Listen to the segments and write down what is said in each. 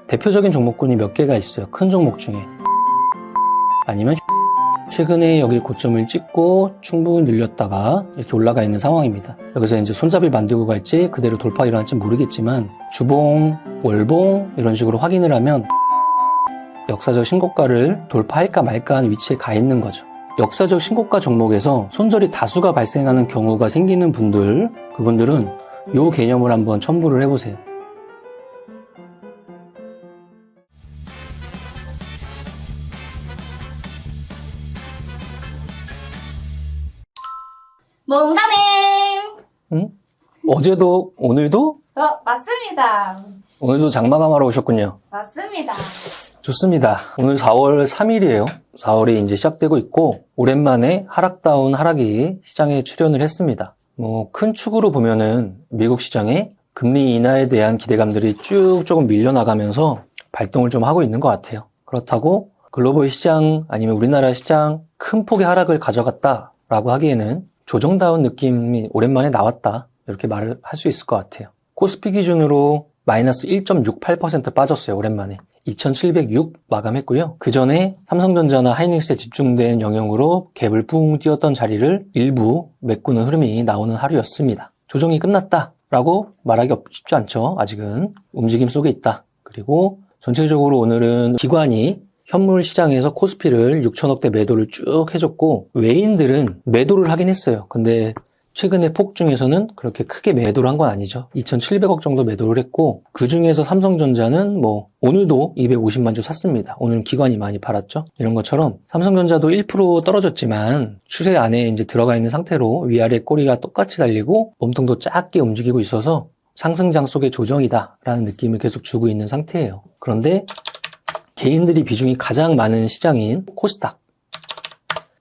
대표적인 종목군이 몇 개가 있어요. 큰 종목 중에. 아니면 최근에 여기 고점을 찍고 충분히 늘렸다가 이렇게 올라가 있는 상황입니다. 여기서 이제 손잡이 만들고 갈지 그대로 돌파 일어날지 모르겠지만 주봉, 월봉 이런 식으로 확인을 하면 역사적 신고가를 돌파할까 말까 하는 위치에 가 있는 거죠. 역사적 신고가 종목에서 손절이 다수가 발생하는 경우가 생기는 분들, 그분들은 이 개념을 한번 첨부를 해보세요. 몽다님! 응? 어제도 오늘도? 맞습니다. 오늘도 장마감하러 오셨군요. 맞습니다. 좋습니다. 오늘 4월 3일이에요. 4월이 이제 시작되고 있고 오랜만에 하락다운 하락이 시장에 출현을 했습니다. 큰 축으로 보면은 미국 시장에 금리 인하에 대한 기대감들이 쭉 조금 밀려나가면서 발동을 좀 하고 있는 것 같아요. 그렇다고 글로벌 시장 아니면 우리나라 시장 큰 폭의 하락을 가져갔다라고 하기에는 조정다운 느낌이 오랜만에 나왔다 이렇게 말을 할 수 있을 것 같아요. 코스피 기준으로 마이너스 1.68% 빠졌어요. 오랜만에 2706 마감했고요. 그 전에 삼성전자나 하이닉스에 집중된 영역으로 갭을 뿡 띄웠던 자리를 일부 메꾸는 흐름이 나오는 하루였습니다. 조정이 끝났다라고 말하기 쉽지 않죠. 아직은 움직임 속에 있다. 그리고 전체적으로 오늘은 기관이 현물 시장에서 코스피를 6천억대 매도를 쭉 해줬고 외인들은 매도를 하긴 했어요. 근데 최근에 폭 중에서는 그렇게 크게 매도를 한 건 아니죠. 2,700억 정도 매도를 했고 그 중에서 삼성전자는 오늘도 250만 주 샀습니다. 오늘 기관이 많이 팔았죠. 이런 것처럼 삼성전자도 1% 떨어졌지만 추세 안에 이제 들어가 있는 상태로 위아래 꼬리가 똑같이 달리고 몸통도 작게 움직이고 있어서 상승장 속의 조정이다라는 느낌을 계속 주고 있는 상태예요. 그런데 개인들이 비중이 가장 많은 시장인 코스닥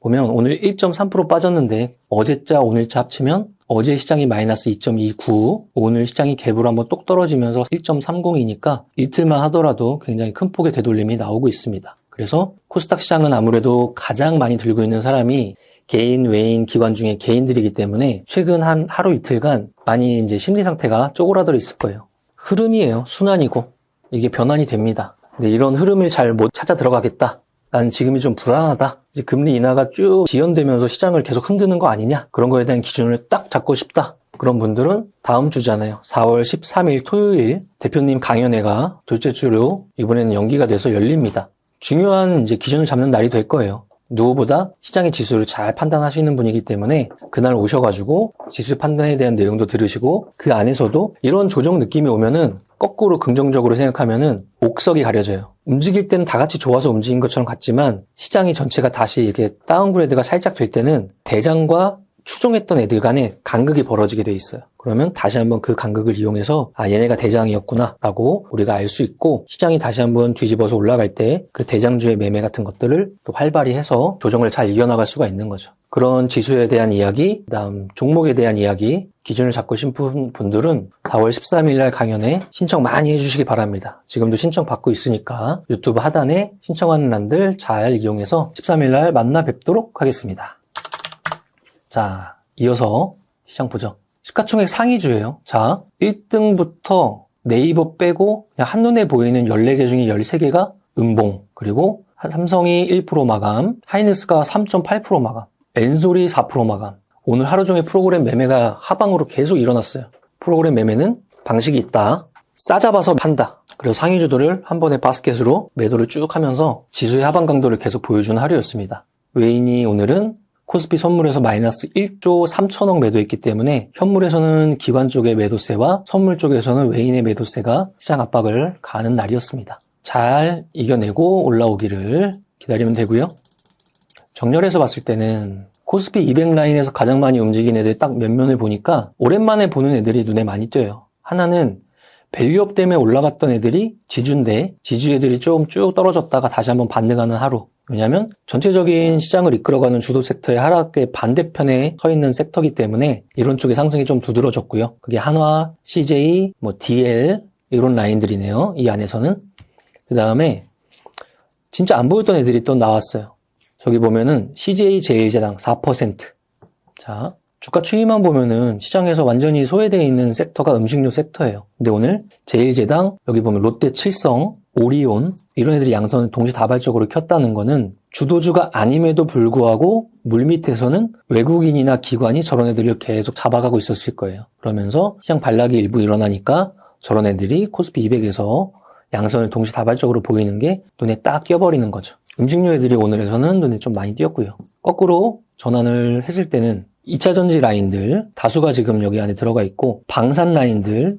보면 오늘 1.3% 빠졌는데 어제자 오늘자 합치면 어제 시장이 마이너스 2.29 오늘 시장이 갭으로 한번 똑 떨어지면서 1.30이니까 이틀만 하더라도 굉장히 큰 폭의 되돌림이 나오고 있습니다. 그래서 코스닥 시장은 아무래도 가장 많이 들고 있는 사람이 개인, 외인, 기관 중에 개인들이기 때문에 최근 한 하루 이틀간 많이 이제 심리 상태가 쪼그라들어 있을 거예요. 흐름이에요. 순환이고 이게 변환이 됩니다. 근데 이런 흐름을 잘 못 찾아 들어가겠다. 난 지금이 좀 불안하다. 이제 금리 인하가 쭉 지연되면서 시장을 계속 흔드는 거 아니냐? 그런 거에 대한 기준을 딱 잡고 싶다. 그런 분들은 다음 주잖아요. 4월 13일 토요일 대표님 강연회가 둘째 주로 이번에는 연기가 돼서 열립니다. 중요한 이제 기준을 잡는 날이 될 거예요. 누구보다 시장의 지수를 잘 판단하시는 분이기 때문에 그날 오셔가지고 지수 판단에 대한 내용도 들으시고 그 안에서도 이런 조정 느낌이 오면은 거꾸로 긍정적으로 생각하면은 옥석이 가려져요. 움직일 때는 다 같이 좋아서 움직인 것처럼 같지만 시장이 전체가 다시 이렇게 다운그레이드가 살짝 될 때는 대장과 추종했던 애들 간에 간극이 벌어지게 돼 있어요. 그러면 다시 한번 그 간극을 이용해서 얘네가 대장이었구나 라고 우리가 알 수 있고 시장이 다시 한번 뒤집어서 올라갈 때 그 대장주의 매매 같은 것들을 또 활발히 해서 조정을 잘 이겨나갈 수가 있는 거죠. 그런 지수에 대한 이야기, 그다음 종목에 대한 이야기 기준을 잡고 싶은 분들은 4월 13일 날 강연에 신청 많이 해주시기 바랍니다. 지금도 신청 받고 있으니까 유튜브 하단에 신청하는 란들 잘 이용해서 13일 날 만나 뵙도록 하겠습니다. 자, 이어서 시장 보죠. 시가총액 상위주예요. 자, 1등부터 네이버 빼고 그냥 한눈에 보이는 14개 중에 13개가 음봉, 그리고 삼성이 1% 마감, 하이닉스가 3.8% 마감, 엔솔이 4% 마감. 오늘 하루 종일 프로그램 매매가 하방으로 계속 일어났어요. 프로그램 매매는 방식이 있다. 싸잡아서 판다. 그래서 상위주들을 한 번에 바스켓으로 매도를 쭉 하면서 지수의 하방 강도를 계속 보여주는 하루였습니다. 외인이 오늘은 코스피 선물에서 마이너스 1조 3천억 매도했기 때문에 현물에서는 기관 쪽의 매도세와 선물 쪽에서는 외인의 매도세가 시장 압박을 가하는 날이었습니다. 잘 이겨내고 올라오기를 기다리면 되고요. 정렬해서 봤을 때는 코스피 200 라인에서 가장 많이 움직인 애들 딱 몇 면을 보니까 오랜만에 보는 애들이 눈에 많이 띄어요. 하나는 밸류업 때문에 올라갔던 애들이 지주인데 지주 애들이 좀 쭉 떨어졌다가 다시 한번 반등하는 하루. 왜냐하면 전체적인 시장을 이끌어가는 주도 섹터의 하락의 반대편에 서 있는 섹터이기 때문에 이런 쪽의 상승이 좀 두드러졌고요. 그게 한화, CJ, DL 이런 라인들이네요. 이 안에서는. 그 다음에 진짜 안 보였던 애들이 또 나왔어요. 저기 보면은 CJ 제일제당 4%. 자, 주가 추이만 보면은 시장에서 완전히 소외되어 있는 섹터가 음식료 섹터예요. 근데 오늘 제일제당 여기 보면 롯데 칠성 오리온 이런 애들이 양선을 동시다발적으로 켰다는 거는 주도주가 아님에도 불구하고 물밑에서는 외국인이나 기관이 저런 애들을 계속 잡아가고 있었을 거예요. 그러면서 시장 반락이 일부 일어나니까 저런 애들이 코스피 200에서 양선을 동시다발적으로 보이는 게 눈에 딱 띄어버리는 거죠. 음식료 애들이 오늘에서는 눈에 좀 많이 띄었고요. 거꾸로 전환을 했을 때는 2차 전지 라인들 다수가 지금 여기 안에 들어가 있고 방산 라인들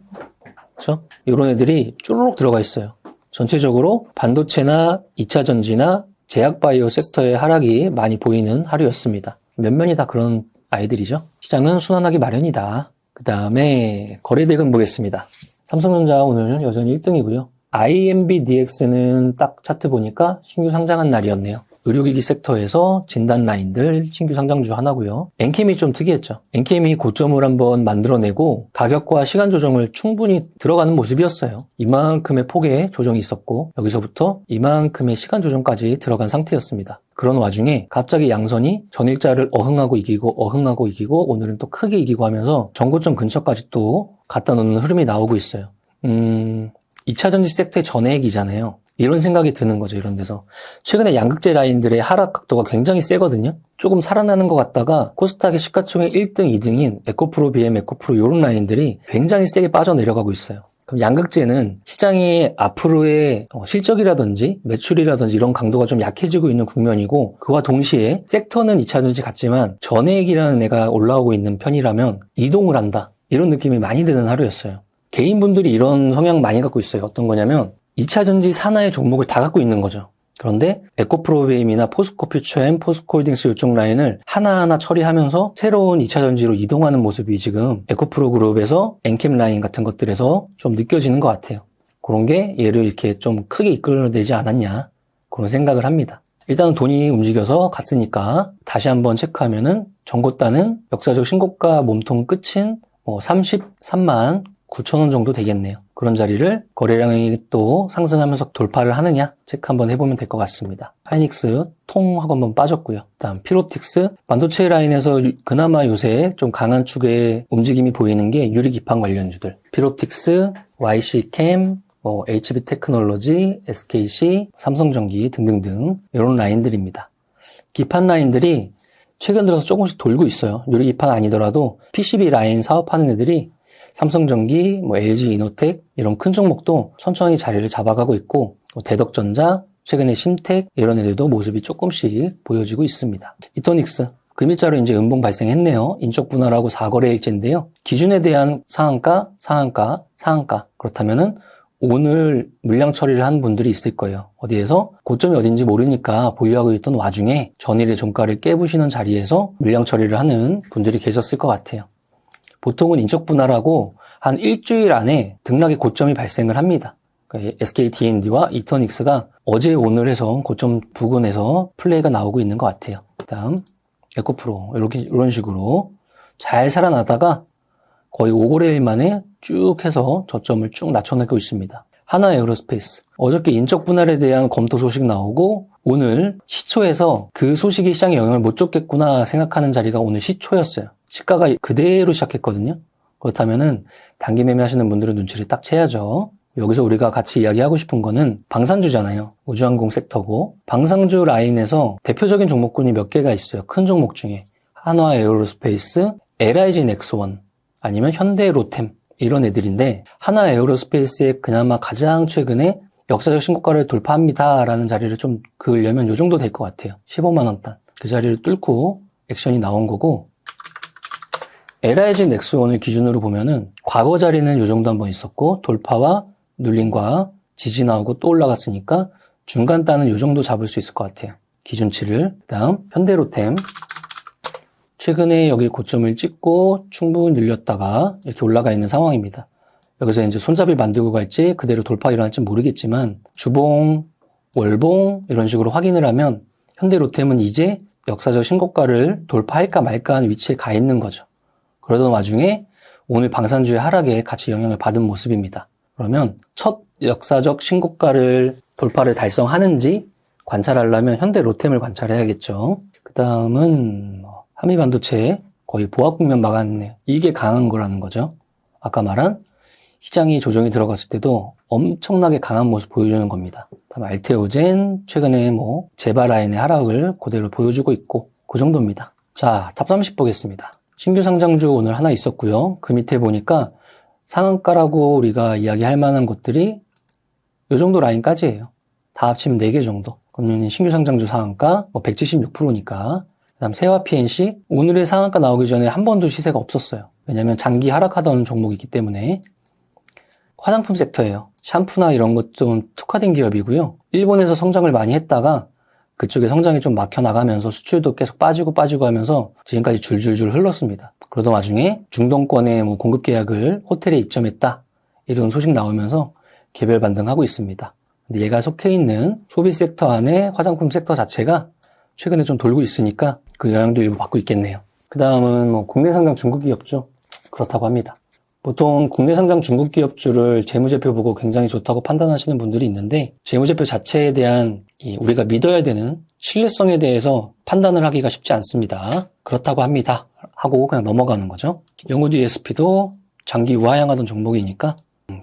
그렇죠? 이런 애들이 쪼르륵 들어가 있어요. 전체적으로 반도체나 2차 전지나 제약바이오 섹터의 하락이 많이 보이는 하루였습니다. 몇면이 다 그런 아이들이죠. 시장은 순환하기 마련이다. 그 다음에 거래대금 보겠습니다. 삼성전자 오늘 여전히 1등이고요. IMBDX는 딱 차트 보니까 신규 상장한 날이었네요. 의료기기 섹터에서 진단 라인들 신규 상장주 하나고요. 엔캠이 좀 특이했죠. 엔캠이 고점을 한번 만들어내고 가격과 시간 조정을 충분히 들어가는 모습이었어요. 이만큼의 폭의 조정이 있었고 여기서부터 이만큼의 시간 조정까지 들어간 상태였습니다. 그런 와중에 갑자기 양선이 전일자를 어흥하고 이기고 오늘은 또 크게 이기고 하면서 전고점 근처까지 또 갖다 놓는 흐름이 나오고 있어요. 2차 전지 섹터의 전액이잖아요. 이런 생각이 드는 거죠, 이런 데서. 최근에 양극재 라인들의 하락 각도가 굉장히 세거든요. 조금 살아나는 것 같다가 코스닥의 시가총액 1등, 2등인 에코프로, BM, 에코프로 이런 라인들이 굉장히 세게 빠져내려가고 있어요. 그럼 양극재는 시장이 앞으로의 실적이라든지 매출이라든지 이런 강도가 좀 약해지고 있는 국면이고 그와 동시에 섹터는 2차 전지 같지만 전액이라는 애가 올라오고 있는 편이라면 이동을 한다. 이런 느낌이 많이 드는 하루였어요. 개인분들이 이런 성향 많이 갖고 있어요. 어떤 거냐면 2차 전지 산하의 종목을 다 갖고 있는 거죠. 그런데 에코프로비엠이나 포스코퓨처엠, 포스코홀딩스 이쪽 라인을 하나하나 처리하면서 새로운 2차 전지로 이동하는 모습이 지금 에코프로 그룹에서 엔캠 라인 같은 것들에서 좀 느껴지는 것 같아요. 그런 게 얘를 이렇게 좀 크게 이끌어내지 않았냐 그런 생각을 합니다. 일단 돈이 움직여서 갔으니까 다시 한번 체크하면은 전고가는 역사적 신고가 몸통 끝인 33만 9천원 정도 되겠네요. 그런 자리를 거래량이 또 상승하면서 돌파를 하느냐 체크 한번 해보면 될 것 같습니다. 하이닉스 통하고 한번 빠졌고요. 다음 피로틱스 반도체 라인에서 그나마 요새 좀 강한 축의 움직임이 보이는 게 유리기판 관련주들 피로틱스, YC캠, HB테크놀로지, SKC, 삼성전기 등등등 이런 라인들입니다. 기판 라인들이 최근 들어서 조금씩 돌고 있어요. 유리기판 아니더라도 PCB 라인 사업하는 애들이 삼성전기, LG 이노텍 이런 큰 종목도 천천히 자리를 잡아가고 있고 대덕전자, 최근에 심텍 이런 애들도 모습이 조금씩 보여지고 있습니다. 이토닉스 금일자로 이제 음봉 발생했네요. 인적 분할하고 4거래일째인데요. 기준에 대한 상한가 그렇다면은 오늘 물량 처리를 한 분들이 있을 거예요. 어디에서 고점이 어딘지 모르니까 보유하고 있던 와중에 전일의 종가를 깨부시는 자리에서 물량 처리를 하는 분들이 계셨을 것 같아요. 보통은 인적 분할하고 한 일주일 안에 등락의 고점이 발생을 합니다. 그러니까 SK D&D와 이터닉스가 어제 오늘 해서 고점 부근에서 플레이가 나오고 있는 것 같아요. 그다음 에코프로 이런 식으로 잘 살아나다가 거의 5거래일 만에 쭉 해서 저점을 쭉 낮춰내고 있습니다. 하나에어로스페이스 어저께 인적 분할에 대한 검토 소식 나오고 오늘 시초에서 그 소식이 시장에 영향을 못 줬겠구나 생각하는 자리가 오늘 시초였어요. 시가가 그대로 시작했거든요. 그렇다면은 단기 매매하시는 분들은 눈치를 딱 채야죠. 여기서 우리가 같이 이야기하고 싶은 거는 방산주잖아요. 우주항공 섹터고 방산주 라인에서 대표적인 종목군이 몇 개가 있어요. 큰 종목 중에 한화에어로스페이스, LIG 넥스원 아니면 현대로템 이런 애들인데 하나에어로스페이스의 그나마 가장 최근에 역사적 신고가를 돌파합니다 라는 자리를 좀 그으려면 요 정도 될 것 같아요. 15만원 단. 그 자리를 뚫고 액션이 나온 거고 LIG 넥스원을 기준으로 보면은 과거 자리는 요 정도 한번 있었고 돌파와 눌림과 지지 나오고 또 올라갔으니까 중간 단은 요 정도 잡을 수 있을 것 같아요. 기준치를. 그다음 현대로템 최근에 여기 고점을 찍고 충분히 늘렸다가 이렇게 올라가 있는 상황입니다. 여기서 이제 손잡이를 만들고 갈지 그대로 돌파 일어날지 모르겠지만 주봉, 월봉 이런 식으로 확인을 하면 현대로템은 이제 역사적 신고가를 돌파할까 말까 하는 위치에 가 있는 거죠. 그러던 와중에 오늘 방산주의 하락에 같이 영향을 받은 모습입니다. 그러면 첫 역사적 신고가를 돌파를 달성하는지 관찰하려면 현대로템을 관찰해야겠죠. 그 다음은 한미반도체 거의 보합 국면 막았네요. 이게 강한 거라는 거죠. 아까 말한 시장이 조정이 들어갔을 때도 엄청나게 강한 모습 보여주는 겁니다. 다음 알테오젠 최근에 제바 라인의 하락을 그대로 보여주고 있고 그 정도입니다. 자, 탑 30 보겠습니다. 신규 상장주 오늘 하나 있었고요. 그 밑에 보니까 상한가라고 우리가 이야기할 만한 것들이 이 정도 라인까지예요. 다 합치면 4개 정도. 그러면 신규 상장주 상한가 176%니까. 그 다음 세화 PNC 오늘의 상한가 나오기 전에 한 번도 시세가 없었어요. 왜냐면 장기 하락하던 종목이기 때문에. 화장품 섹터예요. 샴푸나 이런 것 좀 특화된 기업이고요. 일본에서 성장을 많이 했다가 그쪽에 성장이 좀 막혀나가면서 수출도 계속 빠지고 하면서 지금까지 줄줄줄 흘렀습니다. 그러던 와중에 중동권의 공급 계약을 호텔에 입점했다. 이런 소식 나오면서 개별 반등하고 있습니다. 근데 얘가 속해 있는 소비 섹터 안에 화장품 섹터 자체가 최근에 좀 돌고 있으니까 그 영향도 일부 받고 있겠네요. 그 다음은 국내 상장 중국 기업주 그렇다고 합니다. 보통 국내 상장 중국 기업주를 재무제표 보고 굉장히 좋다고 판단하시는 분들이 있는데 재무제표 자체에 대한 우리가 믿어야 되는 신뢰성에 대해서 판단을 하기가 쉽지 않습니다. 그렇다고 합니다. 하고 그냥 넘어가는 거죠. 영우 DSP도 장기 우하향하던 종목이니까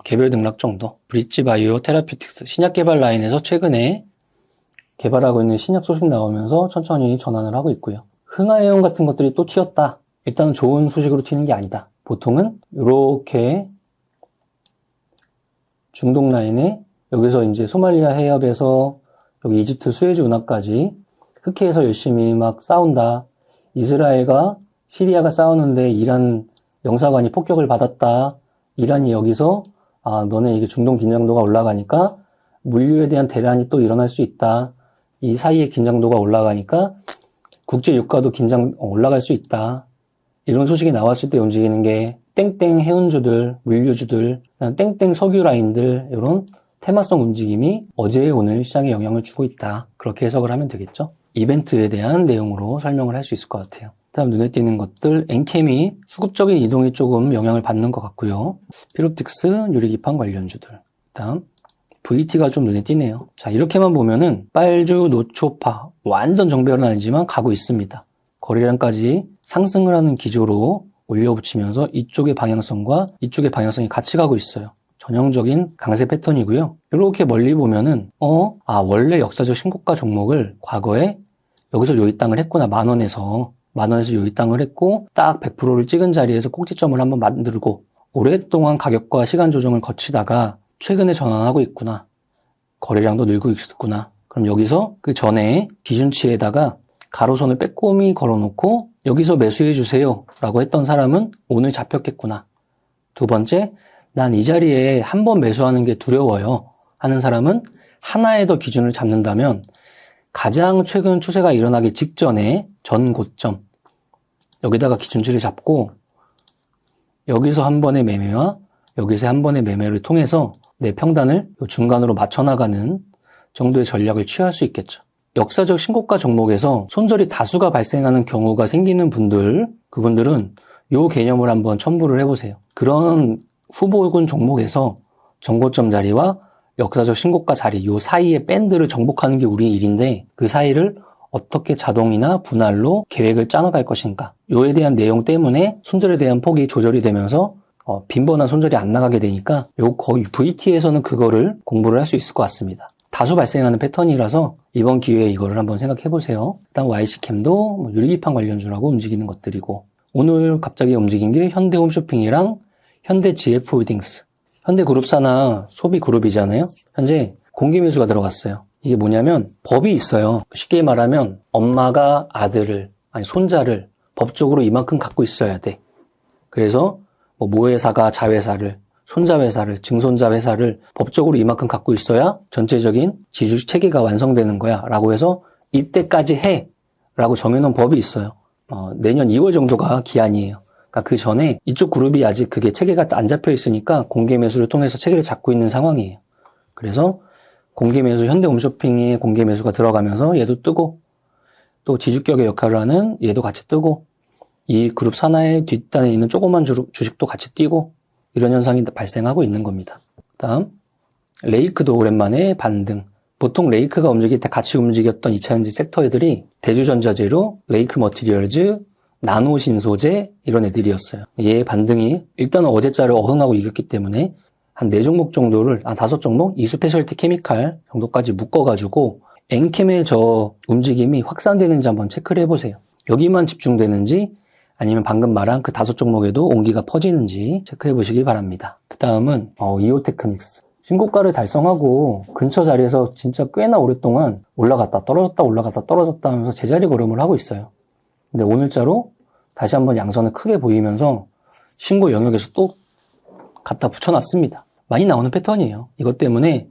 개별 등락 정도. 브릿지바이오 테라피틱스 신약 개발 라인에서 최근에 개발하고 있는 신약 소식 나오면서 천천히 전환을 하고 있고요. 흥하해용 같은 것들이 또 튀었다. 일단은 좋은 소식으로 튀는 게 아니다. 보통은 이렇게 중동 라인에 여기서 이제 소말리아 해협에서 여기 이집트 수에즈 운하까지 흑해에서 열심히 막 싸운다. 이스라엘과 시리아가 싸우는데 이란 영사관이 폭격을 받았다. 이란이 여기서 너네 이게 중동 긴장도가 올라가니까 물류에 대한 대란이 또 일어날 수 있다. 이 사이에 긴장도가 올라가니까 국제 유가도 올라갈 수 있다. 이런 소식이 나왔을 때 움직이는 게 땡땡 해운주들, 물류주들, 땡땡 석유 라인들 이런 테마성 움직임이 어제 오늘 시장에 영향을 주고 있다. 그렇게 해석을 하면 되겠죠. 이벤트에 대한 내용으로 설명을 할 수 있을 것 같아요. 다음 눈에 띄는 것들 엔캠이 수급적인 이동이 조금 영향을 받는 것 같고요. 피롭틱스, 유리기판 관련주들. 다음 VT가 좀 눈에 띄네요. 자, 이렇게만 보면은 빨주, 노초파 완전 정배열은 아니지만 가고 있습니다. 거래량까지 상승을 하는 기조로 올려붙이면서 이쪽의 방향성과 이쪽의 방향성이 같이 가고 있어요. 전형적인 강세 패턴이고요. 이렇게 멀리 보면은 원래 역사적 신고가 종목을 과거에 여기서 요이 땅을 했구나. 만원에서 요이 땅을 했고 딱 100%를 찍은 자리에서 꼭지점을 한번 만들고 오랫동안 가격과 시간 조정을 거치다가 최근에 전환하고 있구나. 거래량도 늘고 있었구나. 그럼 여기서 그 전에 기준치에다가 가로선을 빼꼼히 걸어놓고 여기서 매수해주세요 라고 했던 사람은 오늘 잡혔겠구나. 두 번째, 난 이 자리에 한 번 매수하는 게 두려워요 하는 사람은 하나에 더 기준을 잡는다면 가장 최근 추세가 일어나기 직전에 전 고점 여기다가 기준치를 잡고 여기서 한 번의 매매와 여기서 한 번의 매매를 통해서 내 평단을 중간으로 맞춰나가는 정도의 전략을 취할 수 있겠죠. 역사적 신고가 종목에서 손절이 다수가 발생하는 경우가 생기는 분들, 그분들은 이 개념을 한번 첨부를 해보세요. 그런 후보군 종목에서 전고점 자리와 역사적 신고가 자리, 이 사이의 밴드를 정복하는 게 우리의 일인데 그 사이를 어떻게 자동이나 분할로 계획을 짜나갈 것인가. 요에 대한 내용 때문에 손절에 대한 폭이 조절이 되면서 빈번한 손절이 안 나가게 되니까 거의 VT에서는 그거를 공부를 할 수 있을 것 같습니다. 다수 발생하는 패턴이라서 이번 기회에 이거를 한번 생각해 보세요. 일단 YC캠도 유리기판 관련주라고 움직이는 것들이고 오늘 갑자기 움직인 게 현대홈쇼핑이랑 현대GF홀딩스. 현대그룹사나 소비그룹이잖아요. 현재 공개매수가 들어갔어요. 이게 뭐냐면 법이 있어요. 쉽게 말하면 엄마가 아들을 손자를 법적으로 이만큼 갖고 있어야 돼. 그래서 모회사가 자회사를 손자회사를, 증손자회사를 법적으로 이만큼 갖고 있어야 전체적인 지주 체계가 완성되는 거야 라고 해서 이때까지 해 라고 정해놓은 법이 있어요. 내년 2월 정도가 기한이에요. 그러니까 그 전에 이쪽 그룹이 아직 그게 체계가 안 잡혀 있으니까 공개 매수를 통해서 체계를 잡고 있는 상황이에요. 그래서 공개 매수, 현대홈쇼핑이 공개 매수가 들어가면서 얘도 뜨고 또 지주격의 역할을 하는 얘도 같이 뜨고 이 그룹 산하의 뒷단에 있는 조그만 주식도 같이 뛰고 이런 현상이 발생하고 있는 겁니다. 다음 레이크도 오랜만에 반등. 보통 레이크가 움직일 때 같이 움직였던 2차전지 섹터들이 대주전자재료, 레이크 머티리얼즈, 나노 신소재 이런 애들이었어요. 얘의 반등이 일단은 어제자를 어흥하고 이겼기 때문에 한 4종목 정도를, 5종목? 이 스페셜티 케미칼 정도까지 묶어가지고 엔캠의 저 움직임이 확산되는지 한번 체크를 해보세요. 여기만 집중되는지 아니면 방금 말한 그 5종목에도 온기가 퍼지는지 체크해 보시기 바랍니다. 그 다음은 이오테크닉스. 신고가를 달성하고 근처 자리에서 진짜 꽤나 오랫동안 올라갔다 떨어졌다 올라갔다 떨어졌다 하면서 제자리 걸음을 하고 있어요. 근데 오늘자로 다시 한번 양선을 크게 보이면서 신고 영역에서 또 갖다 붙여놨습니다. 많이 나오는 패턴이에요. 이것 때문에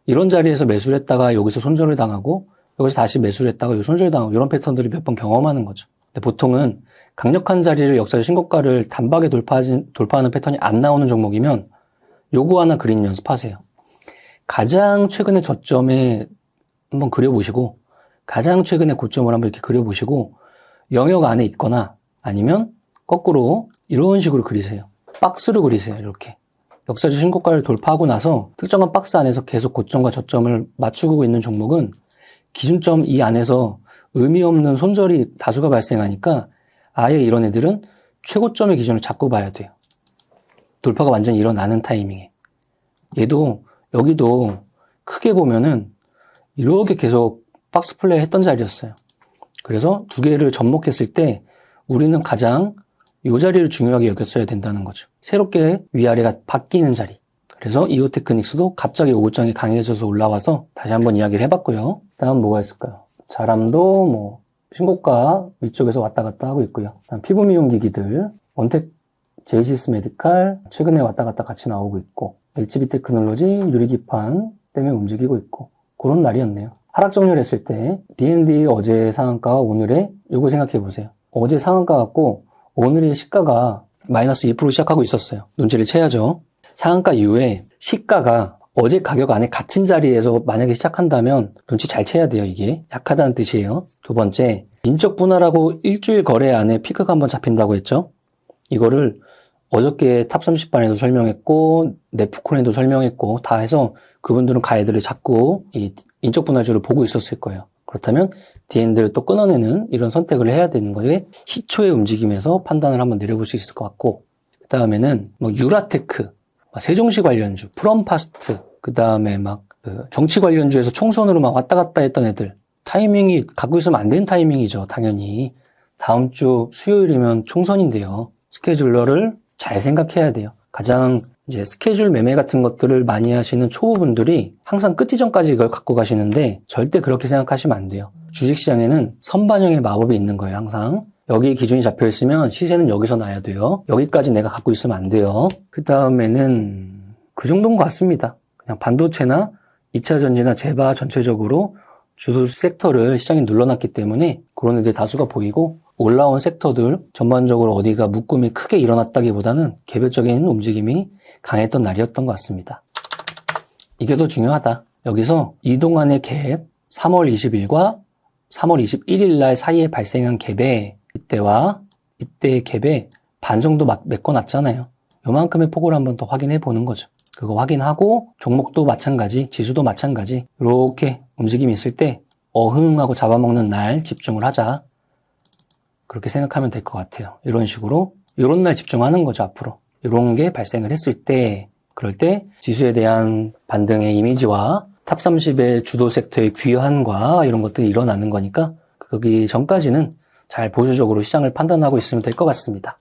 이런 자리에서 매수를 했다가 여기서 손절을 당하고 여기서 다시 매수를 했다가 여기 손절을 당하고 이런 패턴들을 몇 번 경험하는 거죠. 근데 보통은 강력한 자리를 역사적 신고가를 단박에 돌파하는 패턴이 안 나오는 종목이면 요거 하나 그림 연습하세요. 가장 최근의 저점에 한번 그려보시고 가장 최근의 고점을 한번 이렇게 그려보시고 영역 안에 있거나 아니면 거꾸로 이런 식으로 그리세요. 박스로 그리세요. 이렇게. 역사적 신고가를 돌파하고 나서 특정한 박스 안에서 계속 고점과 저점을 맞추고 있는 종목은 기준점 이 안에서 의미 없는 손절이 다수가 발생하니까 아예 이런 애들은 최고점의 기준을 잡고 봐야 돼요. 돌파가 완전히 일어나는 타이밍에. 얘도 여기도 크게 보면은 이렇게 계속 박스 플레이 했던 자리였어요. 그래서 두 개를 접목했을 때 우리는 가장 이 자리를 중요하게 여겼어야 된다는 거죠. 새롭게 위아래가 바뀌는 자리. 그래서 이오테크닉스도 갑자기 오고장이 강해져서 올라와서 다시 한번 이야기를 해봤고요. 다음 뭐가 있을까요? 자람도 신고가 위쪽에서 왔다 갔다 하고 있고요. 다음 피부 미용 기기들, 원텍 제이시스 메디칼 최근에 왔다 갔다 같이 나오고 있고 HB 테크놀로지 유리기판 때문에 움직이고 있고 그런 날이었네요. 하락 정렬했을 때 D&D 어제 상한가와 오늘의 요거 생각해 보세요. 어제 상한가 같고 오늘의 시가가 마이너스 2% 시작하고 있었어요. 눈치를 채야죠. 상한가 이후에 시가가 어제 가격 안에 같은 자리에서 만약에 시작한다면 눈치 잘 채야 돼요. 이게 약하다는 뜻이에요. 두 번째, 인적 분할하고 일주일 거래 안에 피크가 한번 잡힌다고 했죠. 이거를 어저께 탑30반에도 설명했고 네프콘에도 설명했고 다 해서 그분들은 가이드를 자꾸 이 인적 분할주를 보고 있었을 거예요. 그렇다면 D&D를 또 끊어내는 이런 선택을 해야 되는 거에 시초의 움직임에서 판단을 한번 내려볼 수 있을 것 같고 그 다음에는 유라테크, 세종시 관련주, 프롬파스트, 그 다음에 정치 관련주에서 총선으로 막 왔다 갔다 했던 애들 타이밍이 갖고 있으면 안 되는 타이밍이죠. 당연히 다음 주 수요일이면 총선인데요. 스케줄러를 잘 생각해야 돼요. 가장 이제 스케줄 매매 같은 것들을 많이 하시는 초보분들이 항상 끝 지점까지 이걸 갖고 가시는데 절대 그렇게 생각하시면 안 돼요. 주식시장에는 선반영의 마법이 있는 거예요. 항상 여기 기준이 잡혀 있으면 시세는 여기서 나야 돼요. 여기까지 내가 갖고 있으면 안 돼요. 그 다음에는 그 정도인 것 같습니다. 그냥 반도체나 2차전지나 제바 전체적으로 주도 섹터를 시장이 눌러놨기 때문에 그런 애들 다수가 보이고 올라온 섹터들 전반적으로 어디가 묶음이 크게 일어났다기보다는 개별적인 움직임이 강했던 날이었던 것 같습니다. 이게 더 중요하다. 여기서 이동안의 갭 3월 20일과 3월 21일 날 사이에 발생한 갭에 이때와 이때의 갭에 반 정도 메꿔놨잖아요. 요만큼의 폭을 한번 더 확인해 보는 거죠. 그거 확인하고 종목도 마찬가지, 지수도 마찬가지 이렇게 움직임이 있을 때 어흥하고 잡아먹는 날 집중을 하자. 그렇게 생각하면 될 것 같아요. 이런 식으로 이런 날 집중하는 거죠. 앞으로 이런 게 발생을 했을 때 그럴 때 지수에 대한 반등의 이미지와 탑30의 주도 섹터의 귀환과 이런 것들이 일어나는 거니까 거기 전까지는 잘 보수적으로 시장을 판단하고 있으면 될 것 같습니다.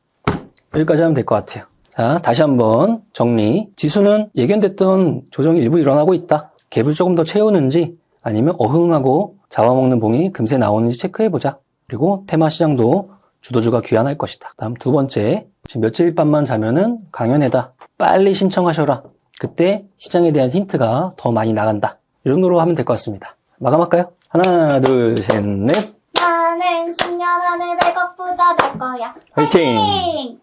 여기까지 하면 될 것 같아요. 자, 다시 한번 정리. 지수는 예견됐던 조정이 일부 일어나고 있다. 갭을 조금 더 채우는지 아니면 어흥하고 잡아먹는 봉이 금세 나오는지 체크해보자. 그리고 테마 시장도 주도주가 귀환할 것이다. 다음 두 번째, 지금 며칠 밤만 자면은 강연회다. 빨리 신청하셔라. 그때 시장에 대한 힌트가 더 많이 나간다. 이 정도로 하면 될 것 같습니다. 마감할까요? 하나, 둘, 셋, 넷. 나는 10년 안에 100억 부자 될 거야. 화이팅!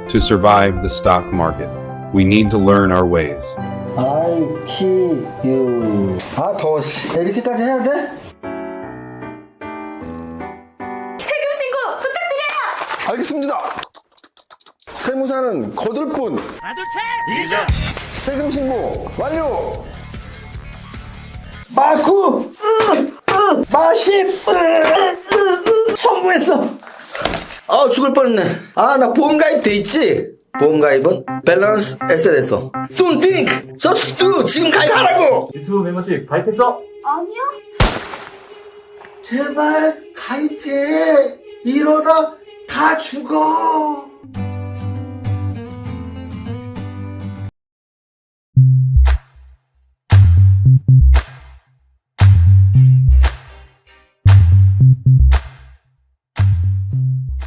To survive the stock market, we need to learn our ways. ITU. 더워. 에디트까지 해야 돼? 세금 신고 부탁드려요. 알겠습니다. 세무사는 거둘 뿐. 세금 신고 완료. 마쿠. 마십 성공했어. 아 죽을 뻔했네. 아 나 보험가입 돼 있지? 보험가입은 밸런스 에셋에서. Don't think, just do. 지금 가입하라고. 유튜브 멤버십 가입했어? 아니요? 제발 가입해. 이러다 다 죽어.